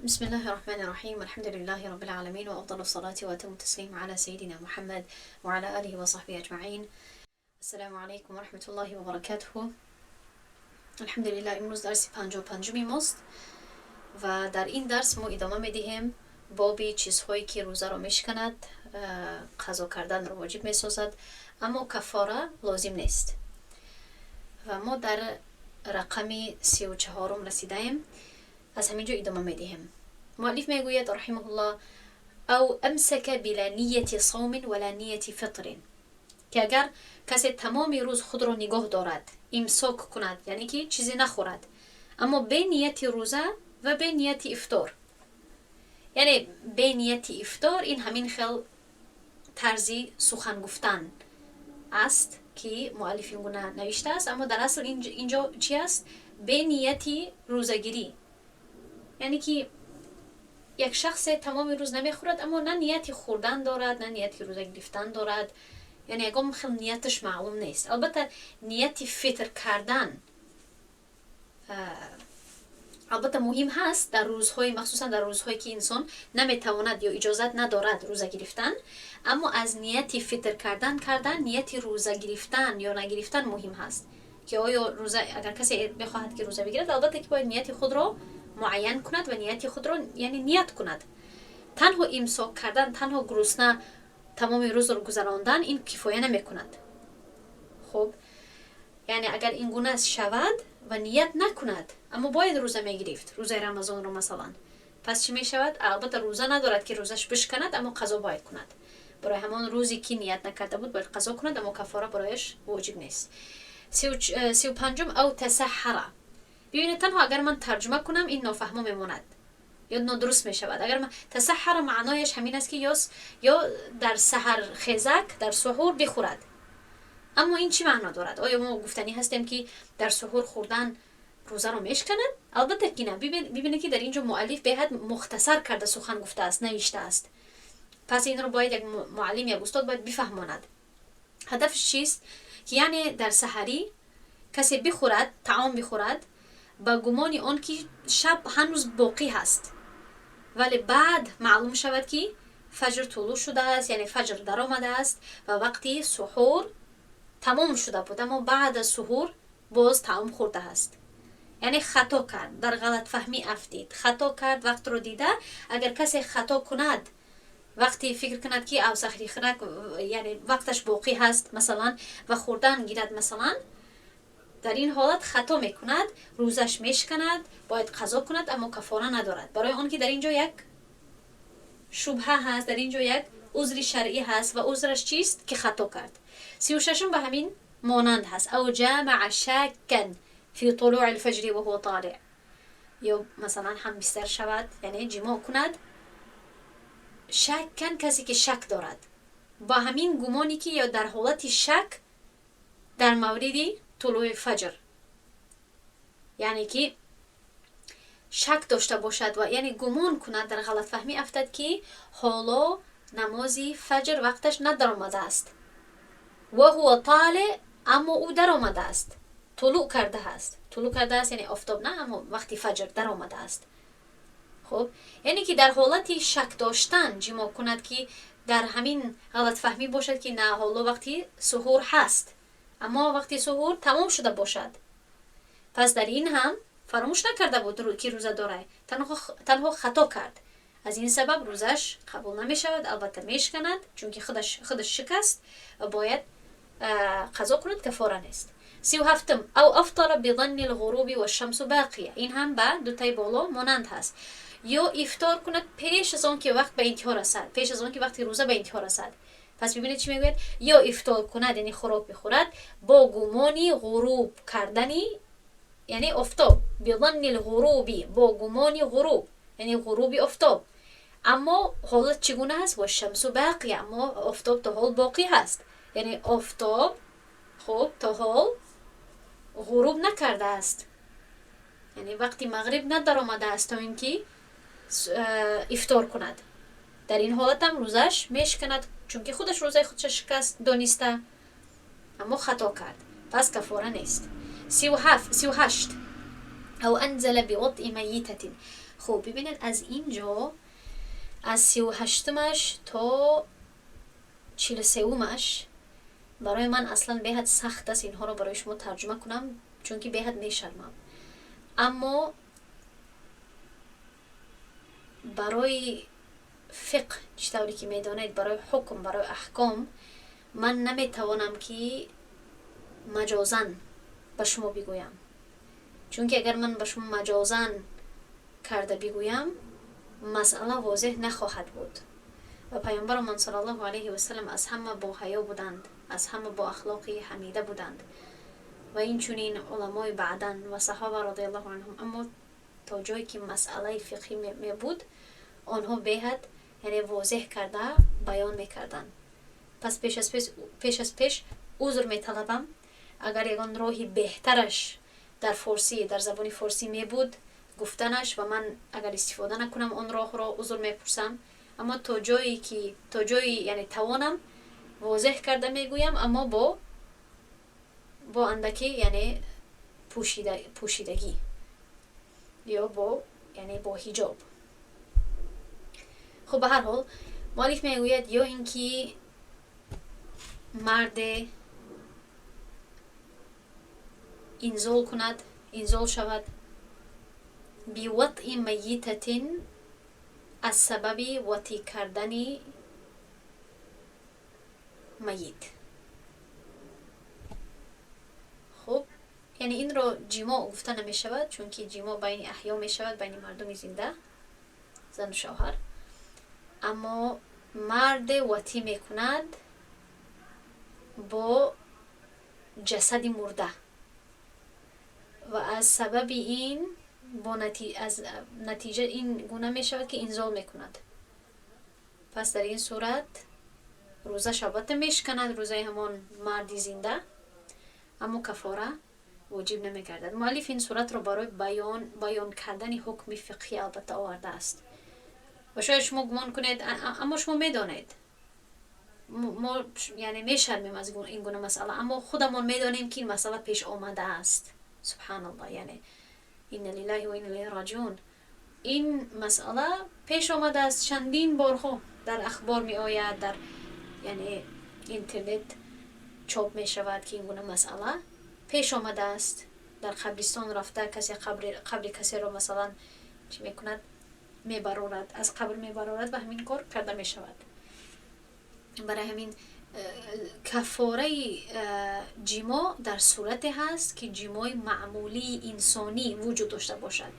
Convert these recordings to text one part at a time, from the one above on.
بسم الله الرحمن الرحيم الحمد لله رب العالمين وأفضل الصلاة وأتم التسليم على سيدنا محمد وعلى آله وصحبه أجمعين. السلام عليكم ورحمة الله وبركاته. الحمد لله امروز درس 55 ماست و در این درس ما ادامه میدیم بابی چیزهایی که روزه را میشکند، قضا کردن را واجب میسازد اما کفاره لازم نیست. و ما در رقم 34 رسیدیم. از همینجا ادامه میدیم. مؤلف میگوید رحمه الله او امسک بلا نیت صوم ولا نیت فطر، که اگر کسی تمام روز خود را نگاه دارد، امساک کند، یعنی که چیزی نخورد اما به نیت روزه و به نیت افطار، یعنی به نیت افطار، این همین خیل طرزی سخن گفتن است که مؤلف این گونه نوشته است، اما در اصل اینجا چی است؟ به نیت روزگیری، یعنی که یک شخص تمام روز نمیخورد اما نه نیت خوردن دارد نه نیت روزه گرفتن دارد، یعنی اگه خیلی نیتش معلوم نیست. البته نیت فطر کردن البته مهم هست در روزهای، مخصوصا در روزهایی که انسان نمیتواند یا اجازت ندارد روزه گرفتن، اما از نیت فطر کردن نیت روزه گرفتن یا نگرفتن مهم هست که آیا روزه، اگر کسی بخواهد که روزه بگیرد البته که باید نیت خود را معین کند و نیت خود را یعنی نیت کند. تنها امساک کردن، تنها گرسنه تمام روز رو گذراندن این کفایه نمی کند. خب یعنی اگر این گونه شود و نیت نکند اما باید روزه می گرفت، روزه رمضان رو مثلا، پس چی می شود؟ البته روزه ندارد که روزش بشکند اما قضا باید کند. برای همان روزی که نیت نکرده بود باید قضا کند اما کفاره برایش واجب نیست. 35 او تسحر. ببینید تنها اگر من ترجمه کنم این نافهمه میماند یا نادرست می شود. اگر من تسحر معنایش همین است که یا در سحر خیزک، در سحور بخورد، اما این چی معنا دارد؟ آیا ما گفتنی هستیم که در سحور خوردن روزه رو میشکند؟ البته که نه. ببینید که در اینجا مؤلف به حد مختصر کرده سخن گفته است، نوشته است. پس این رو باید یک معلم یا استاد باید بفهماند. هدفش چیست؟ که یعنی در سحری کسی بخورد، طعام بخورد با گمان آن که شب هنوز باقی هست، ولی بعد معلوم شود که فجر طلوع شده است، یعنی فجر در آمده است و وقتی سحور تمام شده بود اما بعد از سحور باز طعام خورده است. یعنی خطا کرد، در غلط فهمی افتید، خطا کرد، وقت رو دیده. اگر کسی خطا کند وقتی فکر کند که اوسخی خنک یعنی وقتش باقی هست مثلا و خوردن گیرد مثلا، در این حالت خطا میکند، روزش میشکند، باید قضا کند اما کفاره ندارد. برای آن که در اینجا یک شبهه هست، در اینجا یک عذر شرعی هست و عذرش چیست؟ که خطا کرد. 36 به همین مانند هست او جامع شاکا فی طلوع الفجر و هو طالع، یا مثلا هم بستر شود یعنی جماع کند شاکا، کسی که شک دارد، با همین گمانی که یا در حالت شک در موردی طلوع فجر، یعنی که شک داشته باشد و یعنی گمان کند، در غلط فهمی افتد که حالا نمازی فجر وقتش ندر آمده است و هو طالع، اما او در آمده است، طلوع کرده است. طلوع کرده است یعنی آفتاب نه اما وقتی فجر در آمده است. خب یعنی که در حالتی شک داشتن جماع کند که در همین غلط فهمی باشد که نه حالا وقتی سحور هست اما وقتی سحور تمام شده باشد، پس در این هم فراموش نکرده بود که روزه داره، تنها خطا کرد. از این سبب روزش قبول نمی شود، البته میشکند چون که خودش شکست و باید قضا کند، کفاره نیست. 37 او افطر بظن الغروب والشمس باقیه. این هم به دوتای بالا مانند هست. یا افطار کند پیش از آن که وقت به انتها رسد، پیش از آن که وقتی روزه به انتها رسد. پس ببینید چی میگوید؟ یا افطار کند یعنی خوراک بخورد با گمانی غروب کردنی، یعنی آفتاب، بظن الغروبی، با گمانی غروب یعنی غروب آفتاب، اما حالت چگونه هست؟ و شمس باقی، اما آفتاب تا حال باقی هست، یعنی آفتاب خب تا حال غروب نکرده است، یعنی وقتی مغرب ندر آمده است تا اینکه افطار کند. در این حالت هم روزش میشکند چون که خودش روزه خودش شکست دانسته اما خطا کرد، پس کفاره نیست. 38 او انزل بوضع میتة. خب ببینید از اینجا از 38مش تا 43مش برای من اصلا بهت سخت است اینها رو برای شما ترجمه کنم، چون که بهت میشرمم. اما برای فقه چطوری که میدانید، برای حکم، برای احکام، من نمیتوانم که مجازن به شما بگویم، چون که اگر من به شما مجازن کرده بگویم مسئله واضح نخواهد بود. و پیامبر من صلی الله علیه و سلم از همه با حیا بودند، از همه با اخلاقی حمیده بودند و این چنین علمای بعدن و صحابه رضی الله عنهم. اما تا جایی که مسئله فقهی می بود آنها بهت یعنی واضح کرده بیان میکردن. پس پیش از پیش عذر میطلبم اگر یگان راهی بهترش در فارسی، در زبان فارسی می بود گفتنش و من اگر استفاده نکنم آن راه را عذر میپرسم. اما تا جایی یعنی توانم واضح کرده میگویم، اما با اندکی یعنی پوشیدگی یا با حجاب. خب به هر حال مالک میگوید یا اینکه مرد انزال شود بی وطء میتت، از سبب وطی کردن میت. خب یعنی این رو جماع گفته نمی شود، چون که جماع بین احیا می شود، بین مردم زنده، زن و شوهر. اما مرد وطی می کند با جسد مرده و از سبب این از نتیجه این گونه می شود که انزال می کند. پس در این صورت روزه شبات میشکند، روزه همان مردی زنده، اما کفاره واجب نمی گردد. مؤلف این صورت رو برای بیان کردن حکم فقهی البته آورده است و شاید شما گمان کنید، اما شما میدانید ما یعنی میشرمیم از این گونه مسئله، اما خودمون میدانیم که این مسئله پیش آمده است. سبحان الله، یعنی این لله و این الیه راجعون. این مسئله پیش آمده است، چندین بار در اخبار می آید، در یعنی اینترنت چاپ می شود که این گونه مسئله پیش آمده است. در قبرستان رفته کسی قبر کسی رو مثلا چی می کند، می برارد، از قبر می برارد و همین کار کرده می شود. برای همین کفاره جماع در صورت هست که جماع معمولی انسانی وجود داشته باشد.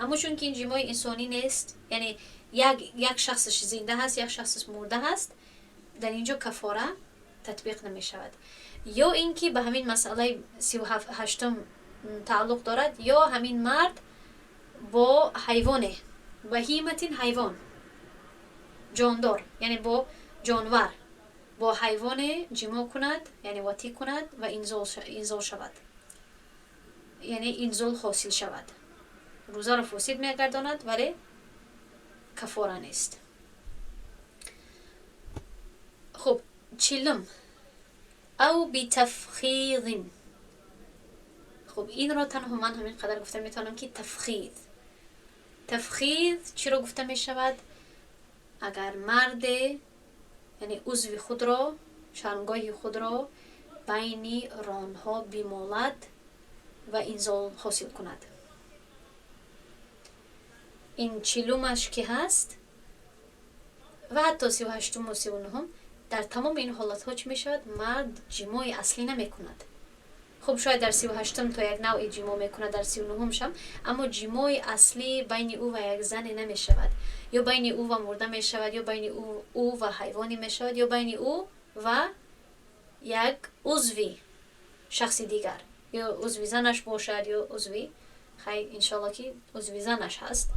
اما چون که این جماع انسانی نیست، یعنی یک شخصش زنده هست، یک شخصش مرده هست، در اینجا کفاره تطبیق نمی شود. یا اینکه به همین مسئله 38 تعلق دارد، یا همین مرد با حیوان بهیمتین، حیوان جاندار، یعنی با جانور، با حیوان جماع کند، یعنی وطی کند و انزال شود، یعنی انزال حاصل شود. روزه را فاسد میگرداند ولی کفاره نیست. خب چلم او بتفخیض. خب این را تنها من همین قدر گفته میتونم که تفخیض چی را گفته می شود؟ اگر مرد یعنی عضو خود را، شرمگاه خود را بین رانها بمالد و انزال حاصل کند. این چلومش که هست و حتی 38 و 39 در تمام این حالت ها چی می شود؟ مرد جماع اصلی نمی کند. خب شاید در 38 تا یک نوع جماع می کند، در 39 شم، اما جماع اصلی بین او و یک زن نمی شود، یا بین او و مرده می شود، یا بین او و حیوانی می شود، یا بین او و یک عضوی شخص دیگر، یا عضوی زنش باشد یا عضوی خیر انشالله که عضوی زنش هست.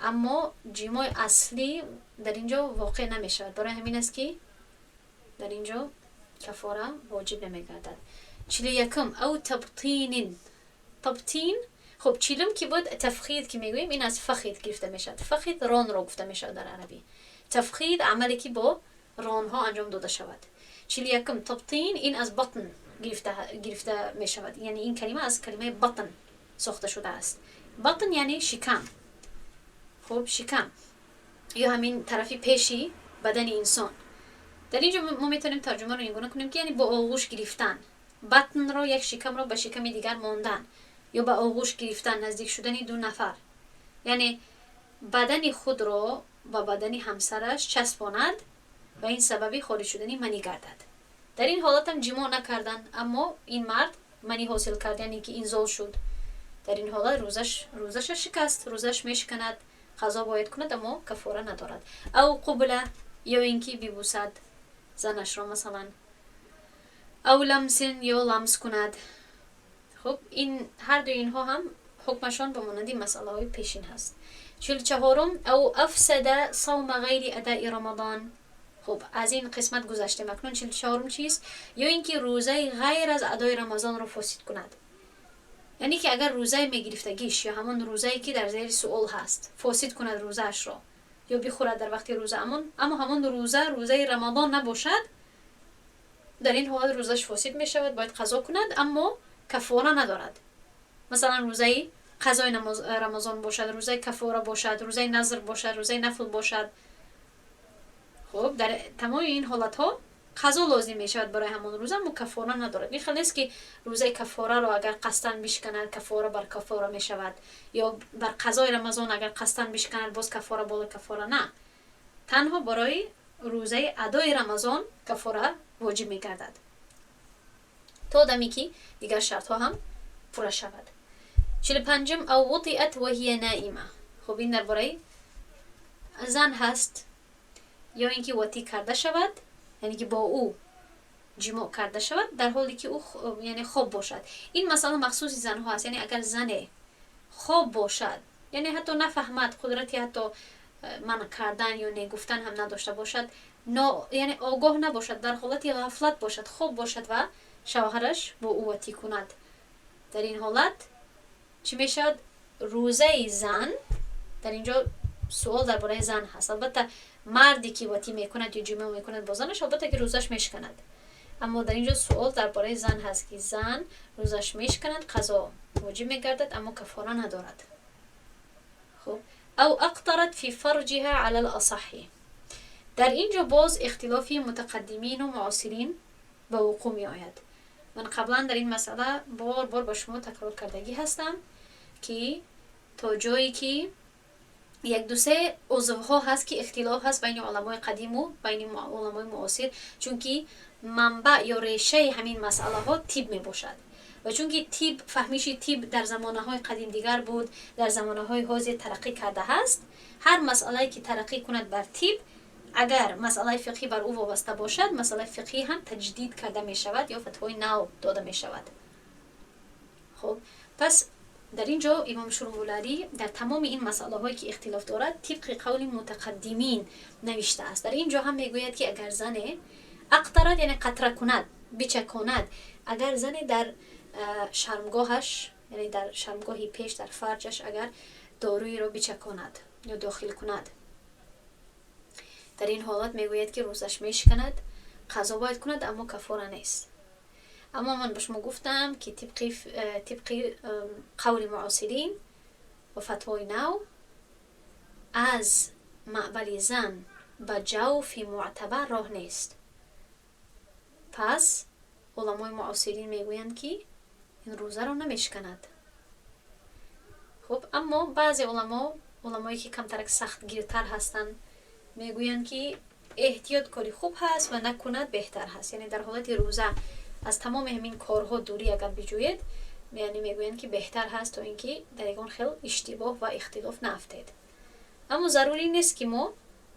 اما جماع اصلی در اینجا واقع نمی شود. برای همین است که در اینجا کفاره واجب نمی گردد. 41 او تبطین. خب چیلم که بود تفخید که میگوییم این از فخید گرفته می شود. فخید ران را گفته می شود در عربی. تفخید عملی که با ران ها انجام داده شود. 41 تبطین این از بطن گرفته می شود. یعنی این کلمه از کلمه بطن ساخته شده است. بطن یعنی شکم. خب شکم یا همین طرفی پیشی بدن انسان. در اینجا ما میتونیم ترجمه رو اینگونه کنیم که یعنی با آغوش گرفتن، بطن رو، یک شکم رو به شکم دیگر ماندن یا به آغوش گرفتن، نزدیک شدن دو نفر، یعنی بدن خود رو با بدن همسرش چسباند و این سببی خارج شدن منی گردد. در این حالت هم جماع نکردن اما این مرد منی حاصل کرد، یعنی که اینزال شد. در این حالت روزش شکست، روزش میشکند، قضا باید کند اما کفاره ندارد. او قبله یا اینکه ببوسد زنش را مثلا، او لمسن یا لمس کند. خب این هر دو اینها هم حکمشان به مانند مسئله های پیشین هست. 44 او افسد صوم غیر اداء رمضان. خب از این قسمت گذشته مکنون 44 چیست؟ یا اینکه روزه غیر از ادای رمضان رو فاسد کند، یعنی که اگر روزه میگرفتگیش یا همون روزه‌ای که در زیر سوال هست فاسد کند روزه‌اش رو یا بخورد در وقت روزه، اما همون روزه رمضان نباشد، در این حالت روزش فاسد می شود، باید قضا کند اما کفاره ندارد. مثلا روزه قضای رمضان باشد، روزه کفاره باشد، روزه نظر باشد، روزه نفل باشد. خب در تمام این حالت ها قضا لازم می شود برای همون روزه، اما کفاره ندارد. این خیلی نیست که روزه کفاره رو اگر قصدن بشکند کفاره بر کفاره می شود، یا بر قضای رمضان اگر قصدن بشکند باز کفاره بالا کفاره. نه، تنها برای روزه ادای رمضان کفاره واجب می گردد تا دمی که دیگر شرط ها هم پورا شود. 45 او وطئت و هی نائمه. خب این درباره زن هست یا اینکه وطی کرده شود، یعنی که با او جماع کرده شود در حالی که او یعنی خواب باشد. این مسئله مخصوص زن ها هست، یعنی اگر زن خواب باشد، یعنی حتی نفهمد، قدرتی حتی منع کردن یا نگفتن هم نداشته باشد، یعنی آگاه نباشد، در حالت غفلت باشد، خواب باشد و شوهرش با او وطی کند، در این حالت چی میشد؟ روزه زن، در اینجا سوال درباره زن هست. البته مردی که وطی میکند یا جماع میکند با زنش البته که روزش میشکند، اما در اینجا سوال درباره زن هست که زن روزش میشکند، قضا واجب میگردد اما کفاره ندارد. خب او اقترت فی فرجها علی الاصح. در اینجا باز اختلافی متقدمین و معاصرین به وقوع می آید. من قبلا در این مسئله بار با شما تکرار کردگی هستم که تا جایی که یک دو سه عضوها هست که اختلاف هست بین علمای قدیم و بین علمای معاصر، چون که منبع یا ریشه همین مسئله ها طب می باشد و چون که طب، فهمیش طب در زمانه های قدیم دیگر بود، در زمانه های حاضر ترقی کرده هست. هر مسئله که ترقی کند بر طب، اگر مسئله فقهی بر او وابسته باشد، مسئله فقهی هم تجدید کرده می شود یا فتوای نو داده می شود. خب پس در اینجا امام شرومولاری در تمام این مسئله هایی که اختلاف دارد طبق قول متقدمین نوشته است. در اینجا هم میگوید که اگر زن اقترد یعنی قطره کند، بچکاند، اگر زن در شرمگاهش، یعنی در شرمگاهی پیش در فرجش اگر دارویی را بچکاند یا داخل کند، در این حالت میگوید که روزش میشکند، قضا باید کند اما کفاره نیست. اما من به شما گفتم که طبق قول معاصرین و فتوای نو از معبل زن به جوف معتبر راه نیست. پس علمای معاصرین میگویند که این روزه رو نمیشکند. خب اما بعضی علمایی که کمترک سخت گیرتر هستند میگویند که احتیاط کاری خوب هست و نکند بهتر هست، یعنی در حالت روزه از تمام همین کارها دوری اگر بجوید، یعنی میگویند که بهتر هست تا اینکه در یگان خیلی اشتباه و اختلاف نافتید. اما ضروری نیست که ما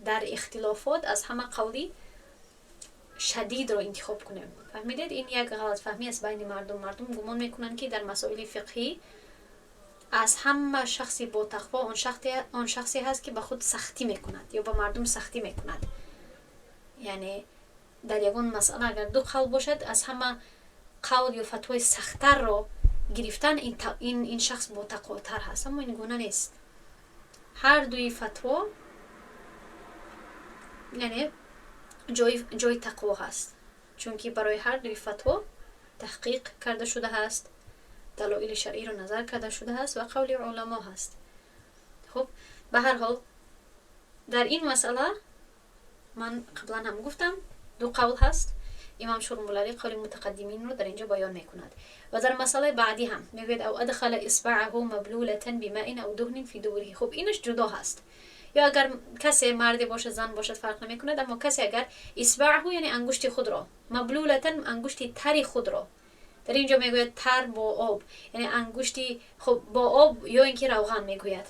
در اختلافات از همه قولی شدید رو انتخاب کنیم. فهمیدید؟ این یک غلط فهمی است بین مردم گمان میکنن که در مسائل فقهی از همه شخصی با تقوا آن شخصی هست که به خود سختی میکند یا به مردم سختی میکند. یعنی در یگان مسئله اگر دو قول باشد، از همه قول یا فتوای سختتر رو گرفتن این شخص با تقواتر هست، اما این گونه نیست. هر دوی فتوا یعنی جای تقوا هست، چون که برای هر دوی فتوا تحقیق کرده شده هست، دلایل شرعی رو نظر کرده شده هست و قول علما هست. خب به هر حال در این مسئله من قبلا هم گفتم دو قول هست. امام شرمولاری قول متقدمین رو در اینجا بیان میکند و در مسئله بعدی هم میگوید او ادخل اصبعه مبلولة بماء او دهن فی دوره. خب اینش جدا هست. یا اگر کسی مرد باشه زن باشد فرق نمیکند، اما کسی اگر اصبعه یعنی انگشت خود را، مبلولة انگشت تر خود را، در اینجا میگوید تر با آب، یعنی انگشتی خب با آب یا اینکه روغن میگوید.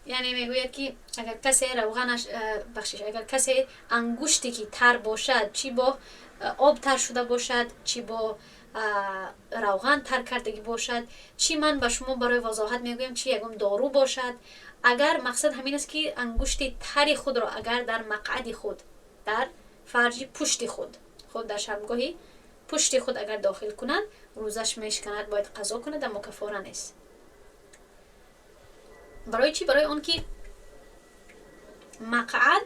یعنی میگوید که اگر کسی روغنش اگر کسی انگشتی که تر باشد، چی با آب تر شده باشد، چی با روغن تر کردگی باشد، چی من به شما برای وضاحت میگویم چی یکم دارو باشد، اگر مقصد همین است که انگشت تر خود را اگر در مقعد خود، در فرج پشت خود، خود در شرمگاهی پشت خود اگر داخل کند روزش میشکند، باید قضا کند، اما کفاره نیست. برای چی؟ برای اون که مقعد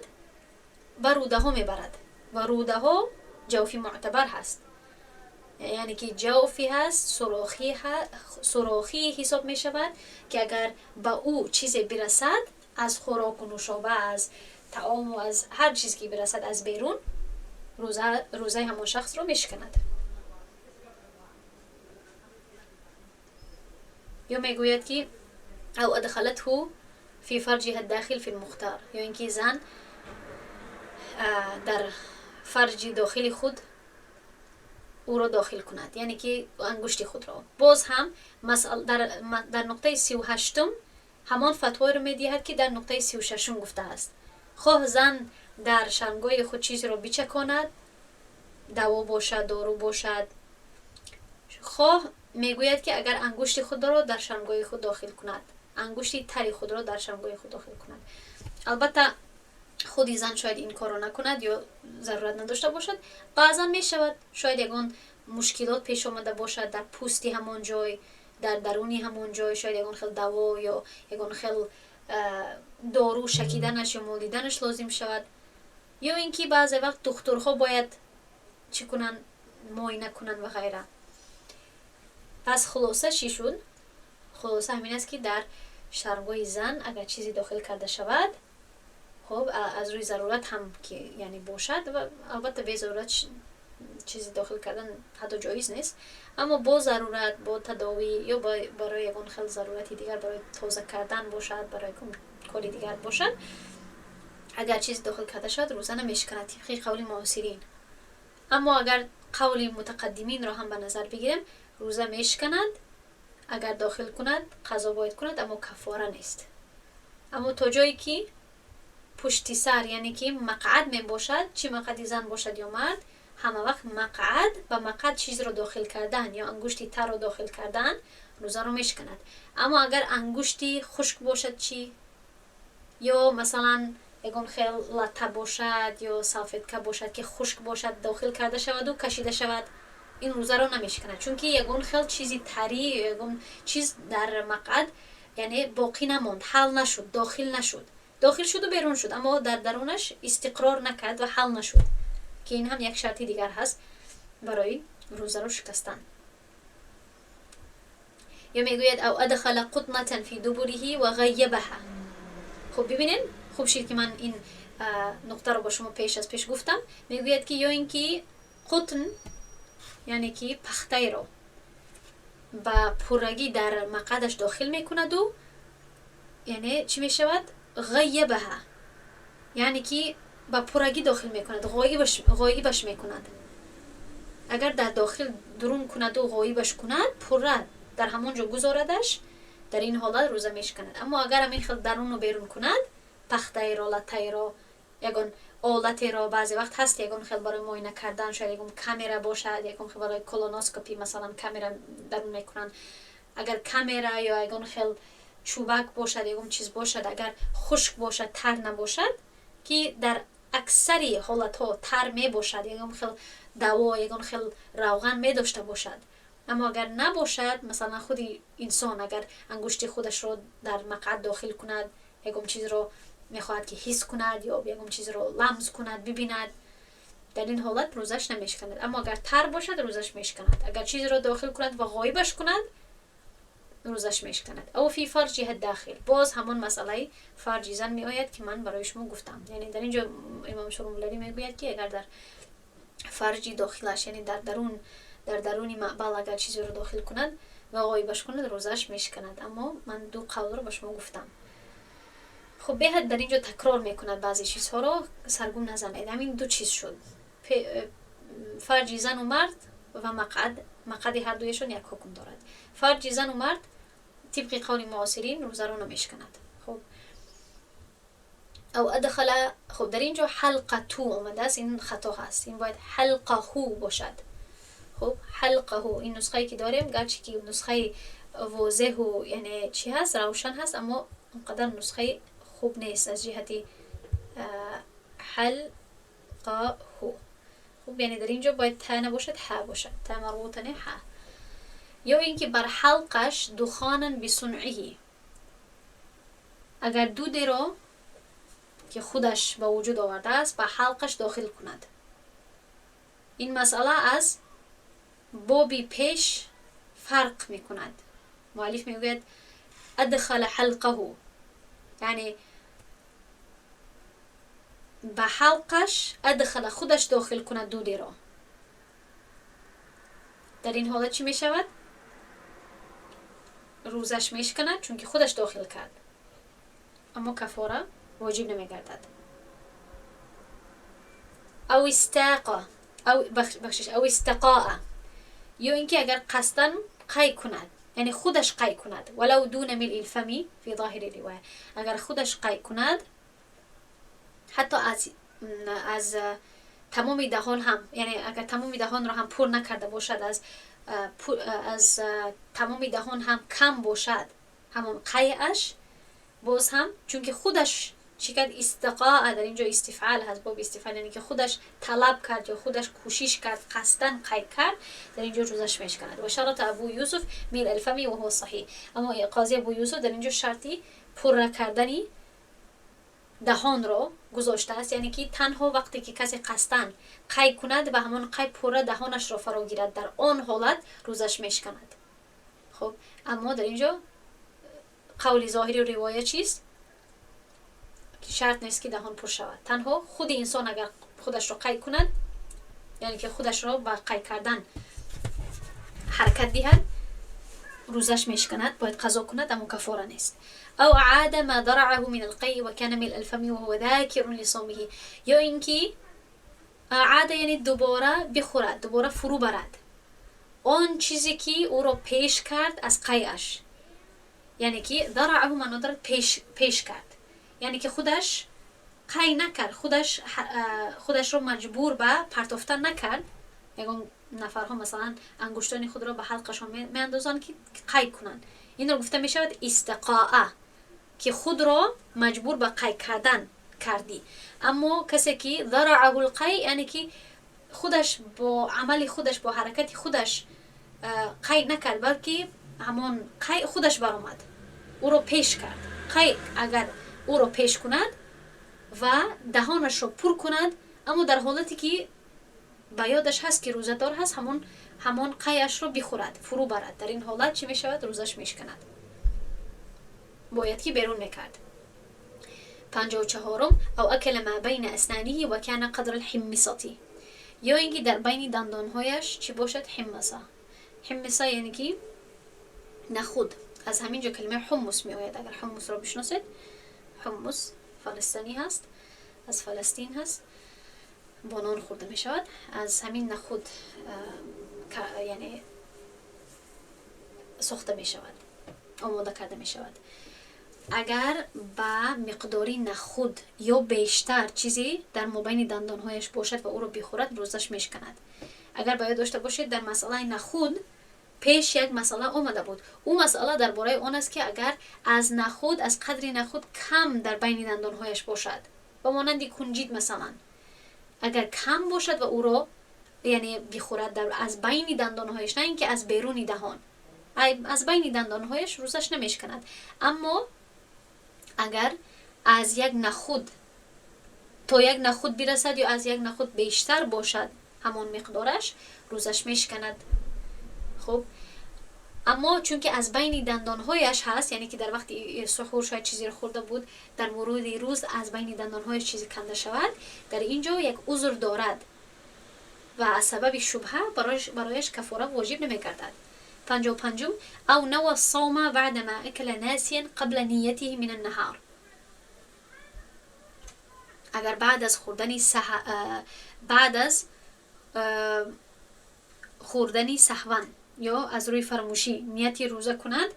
و روده ها میبرد و روده ها جوفی معتبر هست، یعنی که جوفی هست، سوراخی حساب می شود که اگر به او چیزی برسد از خوراک و نوشابه، از طعام و از هر چیز که برسد از بیرون، روزه همون شخص رو میشکند. یا میگوید که او ادخلته فی فرجها الداخل فی المختار، یا اینکه زن در فرج داخل خود او را داخل کند، یعنی که انگشت خود را. باز هم در نقطه 38 همان فتوای رو میدهد که در نقطه 36 گفته است. خواه زن در شرمگاه خود چیزی را بچکاند، دوا باشد، دارو باشد، خواه میگوید که اگر انگشت خود را در شرمگاه خود داخل کند، انگشت تری خود را در شرمگاه خود داخل کند. البته خودی زن شاید این کارو نکند یا ضرورت نداشته باشد، بعضا می شود شاید یگان مشکلات پیش آمده باشد در پوستی همون جای، در درونی همون جای، شاید یگان خیل دوا یا یگان خیل دارو شکیدنش یا مالیدنش لازم شود، یا اینکه بعضی وقت دکترها باید چی کنن، معاینه کنن و غیره. پس خلاصه چی شد؟ خلاصه همین است که در شرمگاه زن اگر چیزی داخل کرده شود، خب از روی ضرورت هم که یعنی باشد، و البته به ضرورت چیزی داخل کردن حتی جایز نیست، اما با ضرورت، با تداوی یا برای یکون خیلی ضرورتی دیگر، برای تازه کردن باشد، برای کاری دیگر باشد، اگر چیزی داخل کرده شد روزه نمیشکند، طبق قول معاصرین. اما اگر قول متقدمین را هم به نظر بگیریم، روزه میشکند، اگر داخل کند قضا باید کند، اما کفاره نیست. اما تا جایی که پشت سر، یعنی که مقعد می باشد، چی مقعدی زن باشد یا مرد، همه وقت مقعد و مقعد چیز رو داخل کردن یا انگشتی تر رو داخل کردن روزه رو میشکند. اما اگر انگشتی خشک باشد چی، یا مثلا یگان خیل لطه باشد یا سلفتکه باشد که خشک باشد داخل کرده شود و کشیده شود، این روزه رو نمیشکند، چون که یگان خیل چیزی تری یا یگان چیز در مقعد یعنی باقی نماند، حل نشد، داخل شد و بیرون شد، اما در درونش استقرار نکرد و حل نشد، که این هم یک شرطی دیگر هست برای روزه رو شکستن. یا میگوید او ادخل قطنة فی دبره و غیبها. خب ببینین خوب شد که من این نقطه رو با شما پیش گفتم. میگوید که یا اینکه قطن یعنی که پخته رو با پرگی در مقعدش داخل میکند و یعنی چی میشود؟ غیبها، یعنی که با پرگی داخل میکند، غایبش میکند. اگر در داخل درون کند و غایبش کند، پره در همونجا گذاردش، در این حالت روزه میشکند. اما اگر همین خیل درون و بیرون کند، پخته را، لطه را، یگان آلتی را، بعضی وقت هست یگان خیل برای معاینه کردن، شاید یگان کامera باشد، یگان خیل برای کولونوسکوپی مثلا کامera درون میکنن. اگر کامera یا یگان خیل چوبک باشد، یگان چیز باشد، اگر خشک باشد، تر نباشد، که در اکثری حالت ها تر می باشد، یگان خیل دوا، یگان خیل روغن می داشته باشد. اما اگر نباشد، مثلا خودی انسان اگر انگشت خودش رو در مقعد داخل کند، یگان چیز رو میخواهد که حس کند یا یگان چیز رو لمس کند، ببیند، در این حالت روزش نمیشکند. اما اگر تر باشد روزش میشکند. اگر چیز رو داخل کند و غایبش کند، روزش میشکند. او فی فرجها داخل، باز همون مسئله فرج زن می آید که من برای شما گفتم. یعنی در اینجا امام شروملری میگوید که اگر در فرجی داخلش، یعنی در درونی معبل اگر چیزی رو داخل کند و غایبش کند روزش میشکند. اما من دو قول رو به شما گفتم. خب به حد در اینجا تکرار میکند بعضی چیزها رو، سرگم نزنید. همین دو چیز شد، فرج زن و مرد و مقعد هر دویشون یک حکم دارد. فرج زن و مرد طبق قول معاصرین روزه رو نمیشکند. خب او ادخل، خب در اینجا حلقه اومده است، این خطا هست، این باید حلقه باشد. خب حلقه، این نسخه‌ای که داریم گرچه که نسخه واضح و یعنی چی هست، روشن هست، اما اونقدر نسخه خوب نیست از جهتی حلقه. خب یعنی در اینجا باید تا نباشد ها باشد، تا مربوطه نه ها. یا اینکه بر حلقش دخانن بصنعه، اگر دودی رو که خودش به وجود آورده است به حلقش داخل کند. این مسئله از بابی پیش فرق می کند. مؤلف می گوید ادخل حلقه، یعنی به حلقش ادخل، خودش داخل کند دودی را. در این حالت چی می شود؟ روزش می شکند چون که خودش داخل کرد، اما کفاره واجب نمی گردد. او استاقا، او استقاء، یا اینکه اگر قصداً قی کند، یعنی خودش قی کند، ولو دون ملء الفم فی ظاهر الروایه، اگر خودش قی کند حتی از تمام دهان هم، یعنی اگر تمام دهان را هم پر نکرده باشد، از تمام دهان هم کم باشد همون قیعش، باز هم چون که خودش چیکار استقاء، در اینجا استفعال هست، باب استفعال، یعنی که خودش طلب کرد یا خودش کوشش کرد، قصداً قی کرد، در اینجا روزش میشکند. و شرط ابو یوسف ملء الفم و هو صحیح، اما قاضی ابو یوسف در اینجا شرطی پر کردنی دهان رو گذاشته است، یعنی که تنها وقتی که کسی قصداً قی کند و همون قی پر دهانش را فرا گیرد، در آن حالت روزش میشکند. خب اما در اینجا قول ظاهری و روایت چیست؟ که شرط نیست که دهان پر شود، تنها خود انسان اگر خودش رو قی کند، یعنی که خودش رو با قی کردن حرکت دهد، روزش میشکند، باید قضا کند، اما کفاره نیست. او عاد ما ضرعه من القی و کان ملء الفم وهو ذاکر لصومه، یا اینکه عاد یعنی دوباره بخورد، دوباره فرو برد آن چیزی که او را پیش کرد از قیش، یعنی که ضرعه من ندارد پیش کرد، یعنی که خودش قی نکرد، خودش رو مجبور به پرتافتن نکرد. یکم نفرها مثلا انگشتان خود را به حلقشان میاندازند که قی کنند، این رو گفته می شود استقاء، که خود را مجبور به قی کردن کردی. اما کسی که ضرعه القی، یعنی که خودش با عمل خودش، با حرکت خودش قی نکرد، بلکه همون قی خودش برآمد، او رو پیش کرد. قی اگر او رو پیش کند و دهانش رو پر کند، اما در حالتی که به یادش هست که روزدار هست، همون قیش رو بخورد، فرو برد، در این حالت چی می شود؟ روزش میشکند، باید که بیرون میکرد. 54 او اکل ما بین اسنانه و کان قدر الحمصه، یا اینکه در بین دندانهایش چی باشد؟ حمصه یعنی که نخود، از همینجا کلمه حمص می آید. اگر حمص را بشناسید، حمص فلسطینی هست، از فلسطین هست، با نان خورده می شود، از همین نخود یعنی ساخته می شود، آماده کرده می شود. اگر با مقداری نخود یا بیشتر چیزی در مابین دندانهایش باشد و او را بخورد، روزش میشکند. اگر باید داشته باشید در مسئله نخود پیش یک مسئله آمده بود، او مسئله درباره آن است که اگر از قدر نخود کم در بین دندانهایش باشد، با مانند کنجید مثلا، اگر کم باشد و او را یعنی بخورد از بین دندانهایش، نه اینکه از بیرون دهان، از بین دندانهایش، روزش نمیشکند. اما اگر از یک نخود تا یک نخود برسد یا از یک نخود بیشتر باشد همون مقدارش، روزش میشکند. خب اما چون که از بین دندانهایش هست، یعنی که در وقت سحور شاید چیزی رو خورده بود، در مرور روز از بین دندانهایش چیزی کنده شود، در اینجا یک عذر دارد و از سبب شبهه برایش کفاره واجب نمی‌گردد. 55 او نوى الصوم بعدما اكل ناسيا قبل نیته من النهار. اگر بعد از خوردنی سهوا یا از روی فراموشی نیتی روزه کند،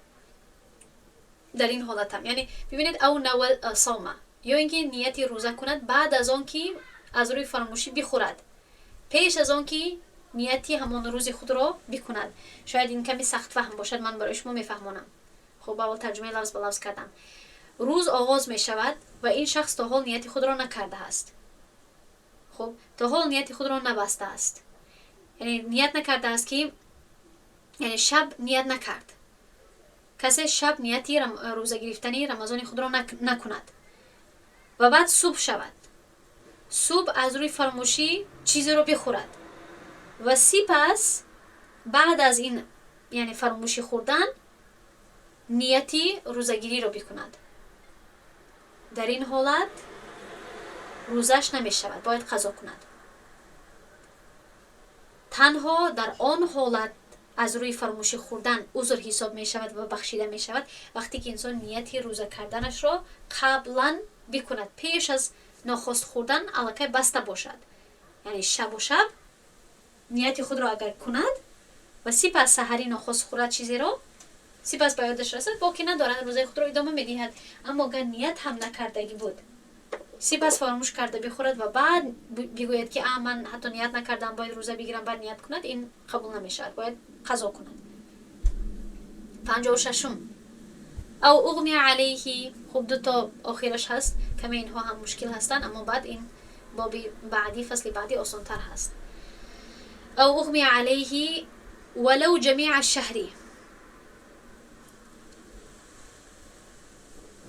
در این حالت هم یعنی ببینید او نوى الصوم، یا اینکه نیتی روزه کند بعد از آن که از روی فراموشی بخورد، پیش از آن که نیتی همان روز خود را بکند. شاید این کمی سخت فهم باشد، من برای شما میفهمونم. خب اول ترجمه لفظ به لفظ کردم. روز آغاز می شود و این شخص تا حال نیتی خود را نکرده است. خب تا حال نیتی خود را نبسته است، یعنی نیت نکرده است که، یعنی شب نیت نکرد. کسی شب نیتی روزه گرفتنی رمضان خود را نکند و بعد صبح شود، صبح از روی فراموشی چیزی رو بخورد و سپس بعد از این یعنی فراموشی خوردن نیتی روزگیری رو بکند، در این حالت روزش نمی شود، باید قضا کند. تنها در آن حالت از روی فراموشی خوردن عذر حساب می شود و بخشیده می شود وقتی که انسان نیتی روزه کردنش را قبلا بکند، پیش از ناخواست خوردن الکی بسته باشد، یعنی شب و شب نیتی خود را اگر کند و سپس سحری ناخواست خورد چیزی را، سپس به یادش رسد، باقی ندارد، روزه خود را ادامه میدهد. اما اگر نیت هم نکردگی بود، سپس فراموش کرده بخورد و بعد بگوید که من حتی نیت نکردم باید روزه بگیرم، بعد نیت کند، این قبول نمیشد، باید قضا کند. 56 او اغمی علیه. خب دو تا آخرش هست، کمی اینها هم مشکل هستن، اما بعد این بابی بعدی فصل بعدی آسان‌تر هست. او اغمی علیه ولو جمیع الشهری،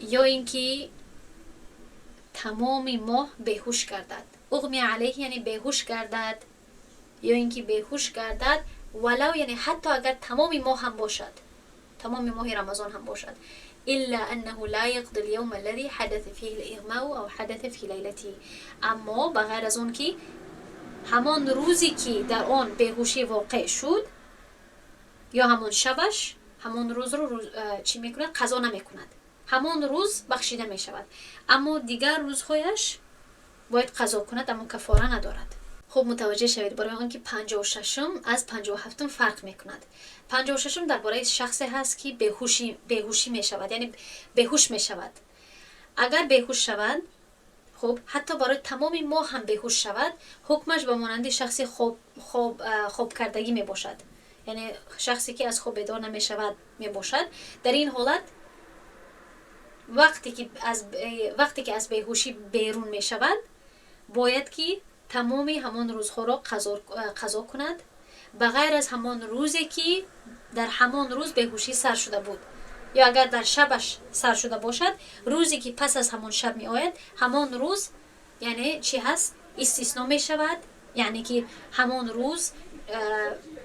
یا اینکه تمام ماه بیهوش گردد. اغمی علیه یعنی بیهوش گردد، یا اینکه بیهوش گردد، ولو یعنی حتی اگر تمام ماه هم باشد، تمام ماه رمضان هم باشد، الا انه لا يقضي اليوم الذي حدث فيه الاغماء او حدث في ليلته، اما بغیر از اون که همان روزی که در آن بیهوشی واقع شد یا همان شبش، همان روز رو چی میکند؟ قضا نمیکند، همان روز بخشیده میشود، اما دیگر روزهایش باید قضا کند، اما کفاره ندارد. خب متوجه شوید برای آنکه 56 از 57 فرق میکند. 56 درباره شخصی هست که بیهوشی میشود، یعنی بیهوش میشود. اگر بیهوش شود، خب حتی برای تمام ماه هم بیهوش شود، حکمش به مانند شخصی خواب کردگی می باشد، یعنی شخصی که از خواب بیدار نمی شود می باشد. در این حالت وقتی که از بیهوشی بیرون می شود، باید که تمام همان روزها را قضا کند، بغیر از همان روزی که در همان روز بیهوشی سر شده بود، یا اگر در شبش سر شده باشد، روزی که پس از همان شب می آید، همان روز یعنی چی هست؟ استثناء می شود، یعنی که همان روز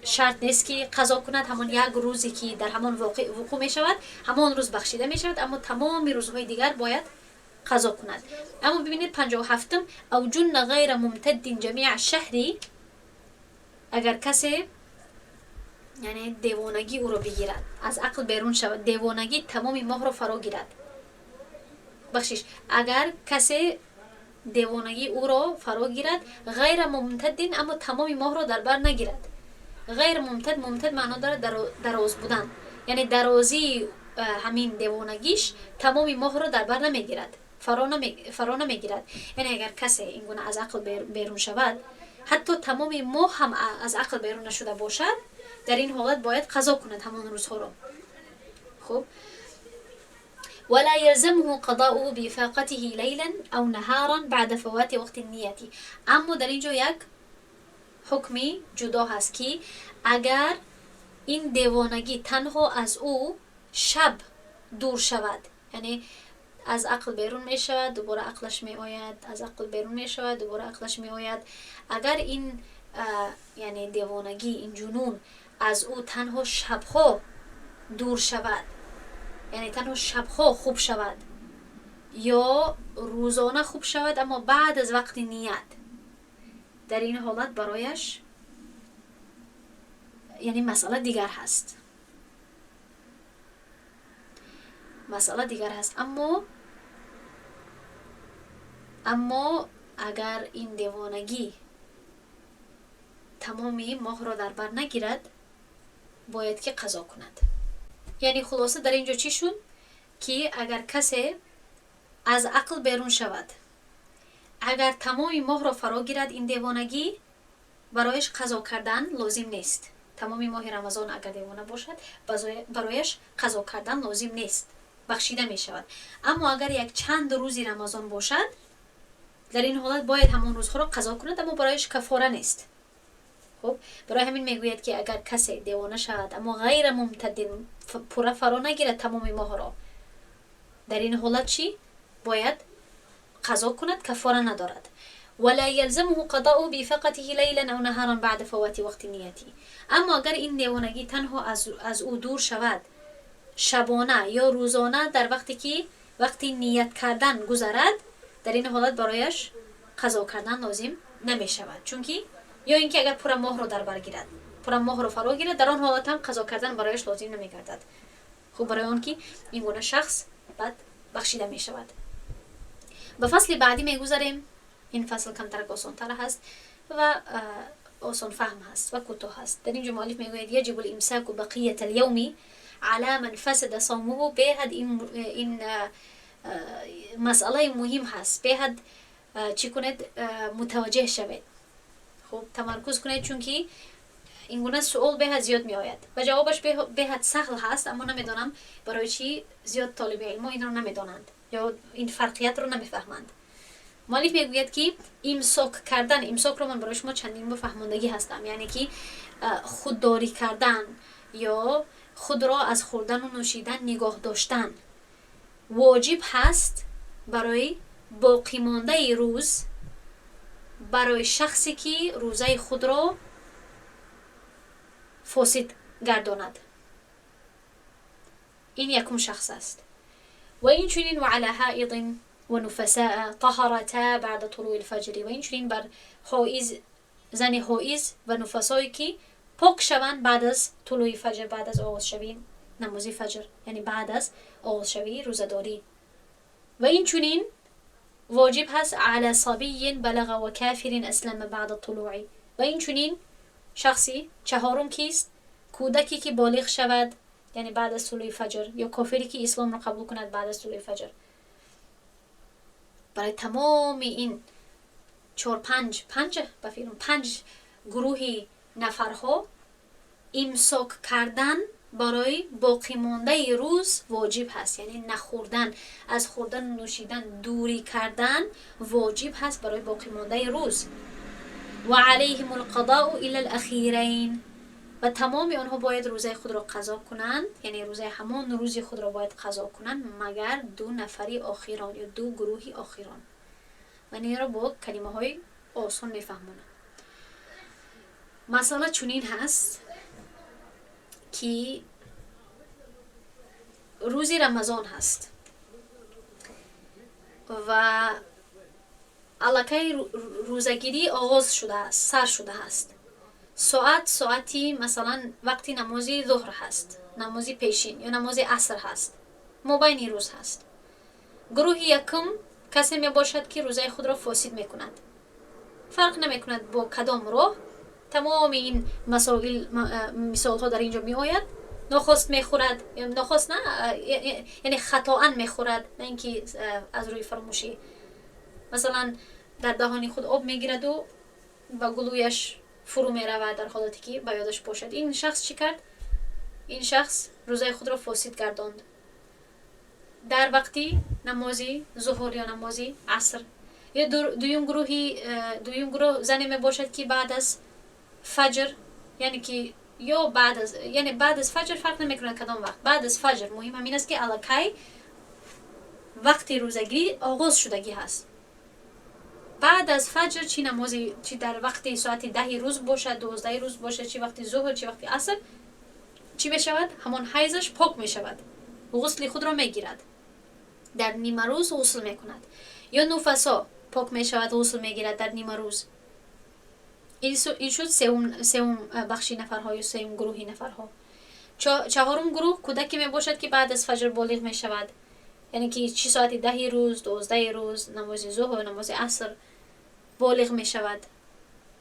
شرط نیست که قضا کند، همان یک روزی که در همان وقوع می شود، همان روز بخشیده می شود، اما تمام روزهای دیگر باید قضا کند. اما ببینید 57 او جن غیر ممتد جمیع شهری، اگر کسی یعنی دیوانگی او را بگیرد، از عقل بیرون شود، دیوانگی تمام ماه را فرا گیرد، بخشش، اگر کسی دیوانگی او را فرا گیرد، غیر ممتد اما تمام ماه را در بر نگیرد. غیر ممتد معنا دارد دراز بودن، یعنی درازی همین دیوانگیش تمام ماه را در بر نمیگیرد، فرا نمیگیرد. یعنی اگر کسی این گونه از عقل بیرون شود، حتی تمام ماه هم از عقل بیرون نشده باشد، در این حالت باید قضا کند همان روزها را. خب ولا يلزمه قضاؤه بفاقته ليلا او نهارا بعد فوات وقت النية. اما در اینجا یک حکمی جدا هست که اگر این دیوانگی تنها از او شب دور شود، یعنی از عقل بیرون می شود دوباره عقلش می آید، از عقل بیرون می شود دوباره عقلش می آید، اگر این یعنی دیوانگی، این جنون از او تنها شبها دور شود، یعنی تنها شبها خوب شود یا روزانه خوب شود اما بعد از وقت نیت، در این حالت برایش یعنی مسئله دیگر هست. مسئله دیگر هست. اما اگر این دیوانگی تمامی ماه را در بر نگیرد باید که قضا کند. یعنی خلاصه در اینجا چی شد؟ که اگر کسی از عقل بیرون شود، اگر تمامی ماه را فرا گیرد این دیوانگی، برایش قضا کردن لازم نیست. تمامی ماه رمضان اگر دیوانه باشد برایش قضا کردن لازم نیست، بخشیده می شود. اما اگر یک چند روزی رمضان باشد در این حالت باید همون روزها را قضا کند اما برایش کفاره نیست. خب برای همین میگوید که اگر کسی دیوانه شود اما غیر ممتدین پورا فرا نگیرد تمامی ماه را، در این حالت چی؟ باید قضا کند، کفاره ندارد. ولا يلزمه قضاء بفقته ليلا او نهارا بعد فوات وقت نیتی. اما اگر این دیوانگی تنها از او دور شود شبانه یا روزانه در وقتی که وقتی نیت کردن گذرد، در این حالت برایش قضا کردن لازم نمی شود. چونکی یا اینکه اگر پورا ماه را در بر گیرد، پورا ماه را فرا گیرد، در آن حالت هم قضا کردن برایش لازم نمی گردد. خب برای آن که این گونه شخص بعد بخشیده می شود. به فصل بعدی می گذاریم. این فصل کمتر آسان تر هست و آسان فهم هست و کوتاه هست. در اینجا مؤلف میگوید یجب الامساک بقیه اليوم على من فسد صومه. بهد این مسئله مهم هست. بهد چی کنید؟ متوجه شوید. خب تمرکز کنید، چون که این گونه سوال بهد زیاد می آید و جوابش بهد سهل هست، اما نمیدانم برای چی زیاد طالب علم این رو نمیدانند یا این فرقیت رو نمیفهمند. مؤلف میگوید که امساک کردن، امساک رو من برای شما چندین بار فهماندگی هستم، یعنی که خودداری کردن یا خود را از خوردن و نوشیدن نگاه داشتن واجب هست برای باقی مانده روز، برای شخصی که روزه خود را فاسد گرداند. این یکم شخص است. و این چنین و علی حائض و نفساء طهرتا بعد طلوع الفجر. و این چنین بر حائض، زن حائض و نفسایی که پاک شوند بعد از طلوع فجر، بعد از آغاز شوی نماز فجر، یعنی بعد از آغاز شوی روزداری. و این چنین واجب هست علی صبی بلغ و کافر اسلم بعد الطلوع. و این چنین شخصی چهارم کیست؟ کودکی که بالغ شود یعنی بعد از طلوع فجر، یا کافری که اسلام را قبول کند بعد از طلوع فجر. برای تمام این پنج گروهی نفرها امساک کردن برای باقی مانده روز واجب هست، یعنی نخوردن، از خوردن و نوشیدن دوری کردن واجب هست برای باقی مانده روز. و علیهم القضاء الی الاخیرین. و تمام آنها باید روزه خود را قضا کنند، یعنی روزه همان روزی خود را باید قضا کنند مگر دو نفری آخران یا دو گروهی آخران. و این را با کلمه های آسان میفهمونم. مسئله چنین هست که روزی رمضان هست و الکی روزگیری آغاز شده است، سر شده است. ساعتی مثلا وقتی نمازی ظهر هست، نمازی پیشین یا نمازی عصر هست، مابین روز هست. گروه یکم کسی می باشد که روزه خود را فاسد می کند، فرق نمی کند با کدام راه. تمام این مثال ها در اینجا می آید. نخست می خورد، نخست نه یعنی خطااً می خورد، نه اینکه از روی فراموشی. مثلا در دهانی خود آب می گیرد و با گلویش فرو می رود در حالتی که با یادش باشد. این شخص چی کرد؟ این شخص روزه خود را فاسد گرداند در وقتی نمازی ظهر یا نمازی عصر. یا دویم گروه زنی می باشد که بعد از فجر، یعنی که یا بعد از فجر، فرق نمی کنه کدام وقت، بعد از فجر. مهم همین است که الکی وقتی روزگیری آغاز شدگی هست. بعد از فجر چی نمازی، چی در وقتی ساعت 10 روز باشه، 12 روز باشه، چی وقتی ظهر، چی وقتی عصر، چی می شود؟ همان حیضش پاک می شود، غسل خود را می گیرد، در نیمه روز غسل می کند. یا نفسا پاک می شود، غسل می گیرد در نیمه روز. این شد سوم بخشی نفرها یا سوم گروهی نفرها. چهارم گروه کودکی می باشد که بعد از فجر بالغ می شود، یعنی که چی ساعت 10 روز 12 روز نماز ظهر نماز عصر بالغ می شود.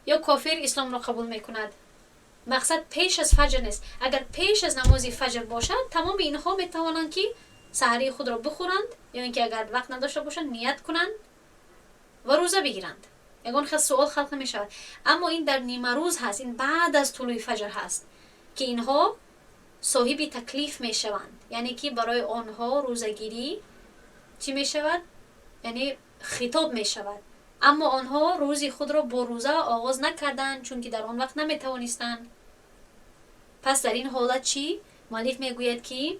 یا کافر اسلام را قبول می کند. مقصد پیش از فجر نیست. اگر پیش از نماز فجر باشد تمام اینها می توانند که سحری خود را بخورند، یا اینکه اگر وقت نداشته باشند نیت کنند و روزه بگیرند. یگان خیلی سوال خلق می شود. اما این در نیمه روز هست، این بعد از طلوع فجر هست که اینها صاحب تکلیف می شوند، یعنی که برای آنها روزگیری چی می شود؟ یعنی خطاب می شود. اما آنها روزی خود را با روزه آغاز نکردند چون که در آن وقت نمی توانستند. پس در این حالت چی؟ مؤلف می گوید که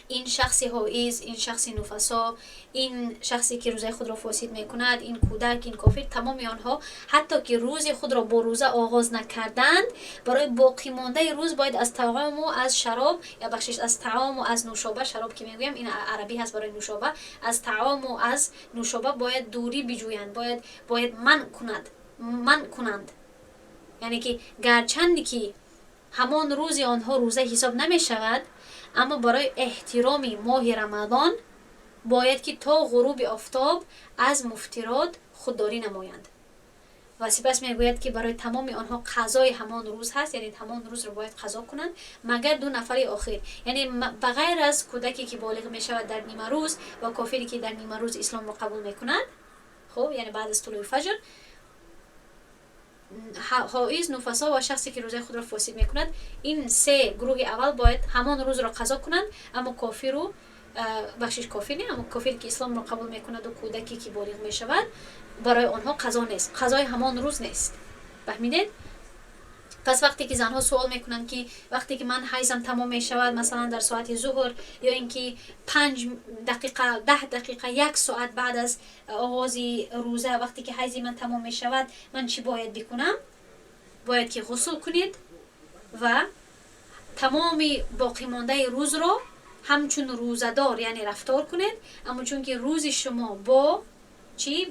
این شخصی حائض، این شخصی نفسا، این شخصی که روزه خود را فاسد می کند، این کودک، این کافر، تمام آنها حتی که روز خود را با روزه آغاز نکردند، برای باقی مانده روز باید از طعام و از شراب، یا بخشش از طعام و از نوشابه، شراب که میگویم این عربی هست برای نوشابه، از طعام و از نوشابه باید دوری بجویند، باید منع کنند. یعنی که گرچند که همان روز آنها روزه حساب نمی شود، اما برای احترام ماه رمضان باید که تا غروب آفتاب از مفطرات خودداری نمایند. و سپس میگوید که برای تمام آنها قضای همان روز هست، یعنی همان روز رو باید قضا کنند مگر 2 نفر آخر، یعنی بغیر از کودکی که بالغ می شود در نیمه روز و کافری که در نیمه روز اسلام رو قبول می کند، خب یعنی بعد از طلوع فجر، حائض، نفسا و شخصی که روزه خود را فاسد می کند، این 3 گروه اول باید همان روز را قضا کنند. اما کافر رو بخشش کافر نه، اما کافری که اسلام را قبول می کند و کودکی که بالغ می شود برای آنها قضا نیست، قضای همان روز نیست. فهمیدید؟ پس وقتی که زنها سوال میکنن که وقتی که من حیضم تمام می شود، مثلا در ساعت ظهر، یا اینکه 5 دقیقه 10 دقیقه 1 ساعت بعد از آغاز روزه وقتی که حیض من تمام می شود، من چی باید بکنم؟ باید که غسل کنید و تمام باقی مانده روز رو همچون روزدار یعنی رفتار کنید. اما چون که روز شما با چی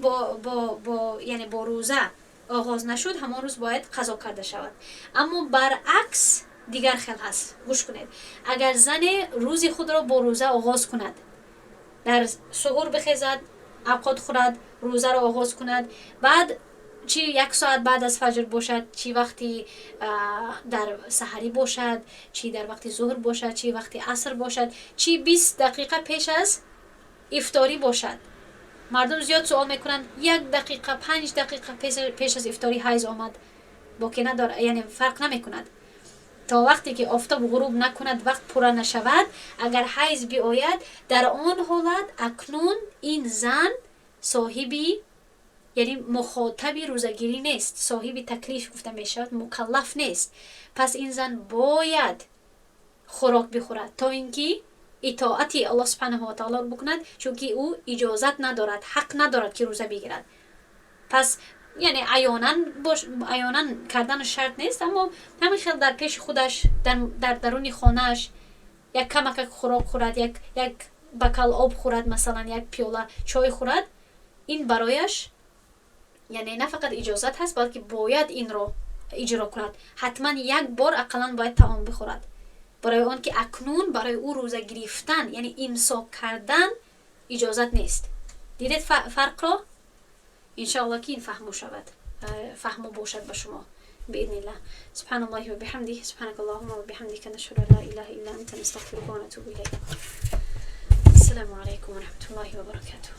یعنی با روزه آغاز نشد، همان روز باید قضا کرده شود. اما برعکس دیگر خیل هست. گوش کنید. اگر زن روز خود را با روزه آغاز کند، در سحور بخیزد، اوقات خورد، روزه را آغاز کند، بعد چی 1 ساعت بعد از فجر باشد، چی وقتی در سحری باشد، چی در وقت ظهر باشد، چی وقتی عصر باشد، چی 20 دقیقه پیش از افطاری باشد. مردم زیاد سوال میکنن 1 دقیقه 5 دقیقه پیش از افطاری حیض آمد، باقی نداره، یعنی فرق نمیکند. تا وقتی که آفتاب غروب نکند، وقت پورا نشود، اگر حیض بیاید، در آن حالت اکنون این زن صاحبی یعنی مخاطبی روزگیری نیست، صاحب تکلیف گفته می شود، مکلف نیست. پس این زن باید خوراک بخورد تا اینکه اطاعتی الله سبحانه و تعالی رو بکند، چون که او اجازت ندارد، حق ندارد که روزه بگیرد. پس یعنی عیانا کردن شرط نیست، اما همین خیلی در پیش خودش در درون خانهش یک کمک خوراک خورد، یک بکل آب خورد، مثلا 1 پیاله چای خورد، این برایش یعنی نه فقط اجازت هست بلکه باید این رو اجرا کند. حتما 1 بار اقلا باید طعام بخورد، برای آن که اکنون برای او روزه گرفتن یعنی امساک کردن اجازت نیست. دیدید فرق را؟ انشاءالله که این فهمو باشد به شما باذن الله. سبحان الله و بحمده، سبحانك اللهم و بحمدك، نشهد ان لا اله الا انت، نستغفرك و نتوب الیک. السلام علیکم و رحمت الله و برکاته.